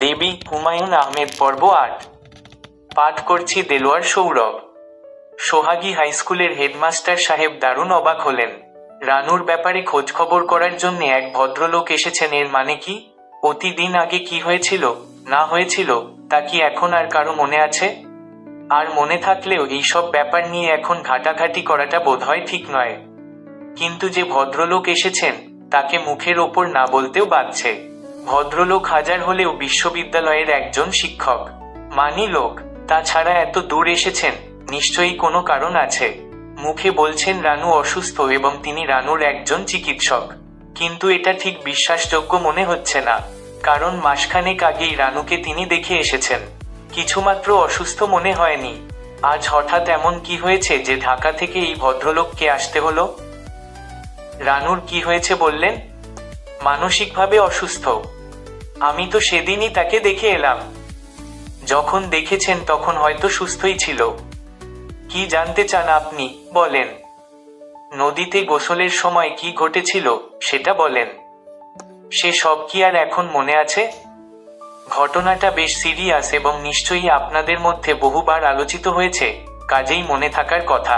দেবী হুমায়ুন আহমেদ পর্ব ৮। পাঠ করছি দেলোয়ার সৌরভ। সোহাগী হাইস্কুলের হেডমাস্টার সাহেব দারুণ অবাক হলেন। রানুর ব্যাপারে খোঁজখবর করার জন্য এক ভদ্রলোক এসেছেন, এর মানে কি? প্রতিদিন আগে কি হয়েছিল না হয়েছিল তা কি এখন আর কারো মনে আছে? আর মনে থাকলেও এইসব ব্যাপার নিয়ে এখন ঘাটাঘাটি করাটা বোধহয় ঠিক নয়। কিন্তু যে ভদ্রলোক এসেছেন তাকে মুখের ওপর না বলতেও বাধছে। ভদ্রলোক হাজার হলেও বিশ্ববিদ্যালয়ের একজন শিক্ষক, মানি লোক। তাছাড়া এত দূর এসেছেন, নিশ্চয়ই কোনো কারণ আছে। মুখে বলছেন রানু অসুস্থ এবং তিনি রানুর একজন চিকিৎসক, কিন্তু এটা ঠিক বিশ্বাসযোগ্য মনে হচ্ছে না। কারণ মাসখানেক আগেই রানুকে তিনি দেখে এসেছেন, কিছুমাত্র অসুস্থ মনে হয়নি। আজ হঠাৎ এমন কি হয়েছে যে ঢাকা থেকে এই ভদ্রলোককে আসতে হলো? রানুর কি হয়েছে বললেন? মানসিকভাবে অসুস্থ। আমি তো সেদিনই তাকে দেখে এলাম। যখন দেখেছেন তখন হয়তো সুস্থই ছিল। কি জানতে চান আপনি, বলেন। নদীতে গোসলের সময় কি ঘটেছিল সেটা বলেন। সে সব কি আর এখন মনে আছে? ঘটনাটা বেশ সিরিয়াস এবং নিশ্চয়ই আপনাদের মধ্যে বহুবার আলোচিত হয়েছে, কাজেই মনে থাকার কথা।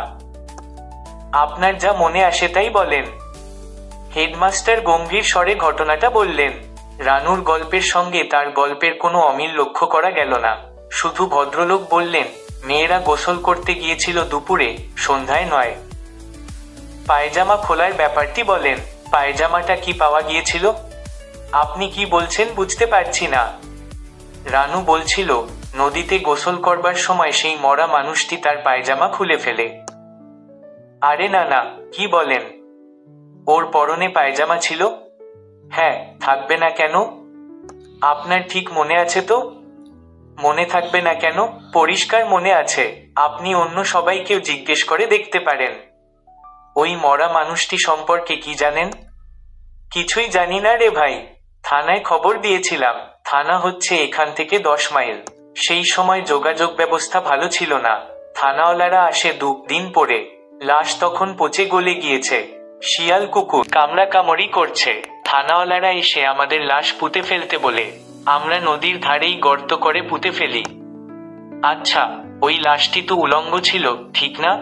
আপনার যা মনে আসে তাই বলেন। হেডমাস্টার গম্ভীর স্বরে ঘটনাটা বললেন। রানুর গল্পের সঙ্গে তার গল্পের কোনো অমিল লক্ষ্য করা গেল না। শুধু ভদ্রলোক বললেন, মেয়েরা গোসল করতে গিয়েছিল দুপুরে, সন্ধ্যায় নয়। পায়জামা খোলার ব্যাপারটি বলেন। পায়জামাটা কি পাওয়া গিয়েছিল? আপনি কি বলছেন বুঝতে পারছি না। রানু বলছিল, নদীতে গোসল করবার সময় সেই মরা মানুষটি তার পায়জামা খুলে ফেলে। আরে না না, কি বলেন? ওর পরনে পায়জামা ছিল? হ্যাঁ, থাকবে না কেন? আপনার ঠিক মনে আছে তো? মনে থাকবে না কেন? পরিষ্কার মনে আছে। আপনি অন্য সবাইকেও জিজ্ঞেস করে দেখতে পারেন। ওই মরা মানুষটি সম্পর্কে কি জানেন? কিছুই জানি না রে ভাই। থানায় খবর দিয়েছিলাম। থানা হচ্ছে এখান থেকে 10 মাইল। সেই সময় যোগাযোগ ব্যবস্থা ভালো ছিল না। থানাওয়ালারা আসে 2 দিন পরে। লাশ তখন পচে গলে গিয়েছে। শিয়াল কুকুর কামড়াকামড়ি করছে। থানাওয়ালারা এসে আমাদের লাশ পুঁতে ফেলতে বলে আমরা নদীর ধারেই গর্ত করে পুঁতে ফেলি। আচ্ছা, ওই লাশটি তো উলঙ্গ ছিল, ঠিক না?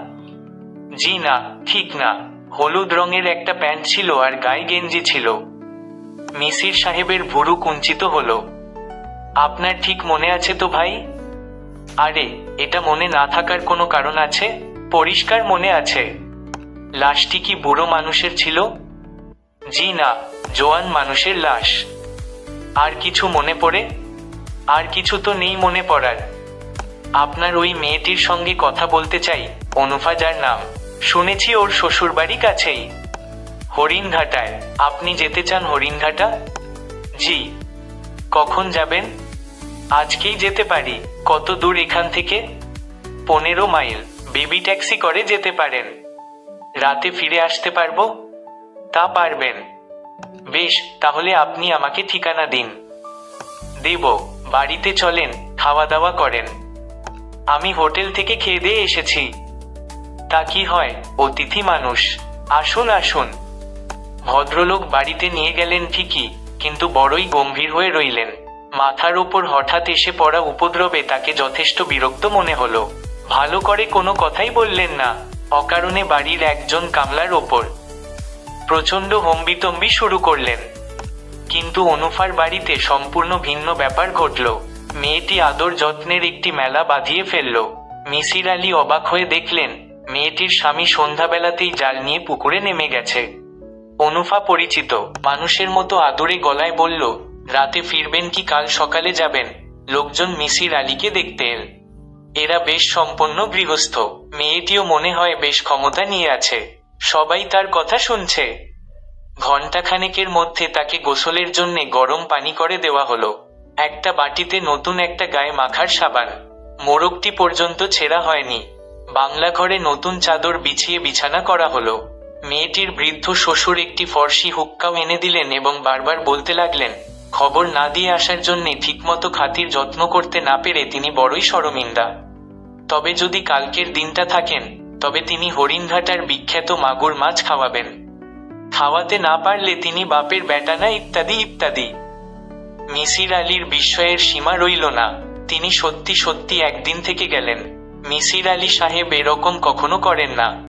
জি না, ঠিক না। হলুদ রঙের একটা প্যান্ট ছিল আর গায়ে গেঞ্জি ছিল। মিসির সাহেবের ভুরু কুঞ্চিত হলো। আপনার ঠিক মনে আছে তো ভাই? আরে, এটা মনে না থাকার কোনো কারণ আছে? পরিষ্কার মনে আছে। লাশটি কি বুড়ো মানুষের ছিল? জি না, জোয়ান মানুষের লাশ। আর কিছু মনে পড়ে? আর কিছু তো নেই মনে পড়ার। আপনার ওই মেয়েটির সঙ্গে কথা বলতে চাই, অনুফা যার নাম। শুনেছি ওর শ্বশুরবাড়ি কাছেই, হরিণঘাটায়। আপনি যেতে চান হরিণঘাটা? জি। কখন যাবেন? আজকেই যেতে পারি। কত দূর এখান থেকে? 15 মাইল। বেবি ট্যাক্সি করে যেতে পারেন। রাতে ফিরে আসতে পারবো? তা পারবেন। বেশ, তাহলে আপনি আমাকে ঠিকানা দিন। দেব। বাড়িতে চলেন, খাওয়া দাওয়া করেন। আমি হোটেল থেকে খেয়ে দিয়ে এসেছি। তা কি হয়, অতিথি মানুষ। আসুন আসুন। ভদ্রলোক বাড়িতে নিয়ে গেলেন ঠিকই, কিন্তু বড়ই গম্ভীর হয়ে রইলেন। মাথার ওপর হঠাৎ এসে পড়া উপদ্রবে তাকে যথেষ্ট বিরক্ত মনে হলো। ভালো করে কোনো কথাই বললেন না। অকারণে বাড়ির একজন কামলার ওপর প্রচণ্ড হম্বিতম্বি শুরু করলেন। কিন্তু অনুফার বাড়িতে সম্পূর্ণ ভিন্ন ব্যাপার ঘটল। মেয়েটি আদর যত্নের একটি মেলা বাঁধিয়ে ফেলল। মিসির আলী অবাক হয়ে দেখলেন, মেয়েটির স্বামী সন্ধ্যাবেলাতেই জাল নিয়ে পুকুরে নেমে গেছে। অনুফা পরিচিত মানুষের মতো আদরে গলায় বলল, রাতে ফিরবেন কি কাল সকালে যাবেন? লোকজন মিসির আলীকে দেখতে এল। এরা বেশ সম্পন্ন গৃহস্থ। মেয়েটিও মনে হয় বেশ ক্ষমতা নিয়ে আছে। সবাই তার কথা শুনছে। ঘণ্টাখানেকের মধ্যে তাকে গোসলের জন্যে গরম পানি করে দেওয়া হলো। একটা বাটিতে নতুন একটা গায়ে মাখার সাবান। মোড়কটি পর্যন্ত ছেঁড়া হয়নি। বাংলা ঘরে নতুন চাদর বিছিয়ে বিছানা করা হলো। মেয়েটির বৃদ্ধ শ্বশুর একটি ফর্সি হুক্কাও এনে দিলেন এবং বারবার বলতে লাগলেন, খবর না দিয়ে আসার জন্যে ঠিকমতো খাতির যত্ন করতে না পেরে তিনি বড়ই শরমিন্দা। তবে যদি কালকের দিনটা থাকেন, তবে তিনি হরিণঘাটার বিখ্যাত মাগুর মাছ খাওয়াবেন। খাওয়াতে না পারলে তিনি বাপের বেটা না, ইত্যাদি ইত্যাদি। মিসির আলীর বিস্ময়ের সীমা রইল না। তিনি সত্যি সত্যি একদিন থেকে গেলেন। মিসির আলী সাহেব এরকম কখনো করেন না।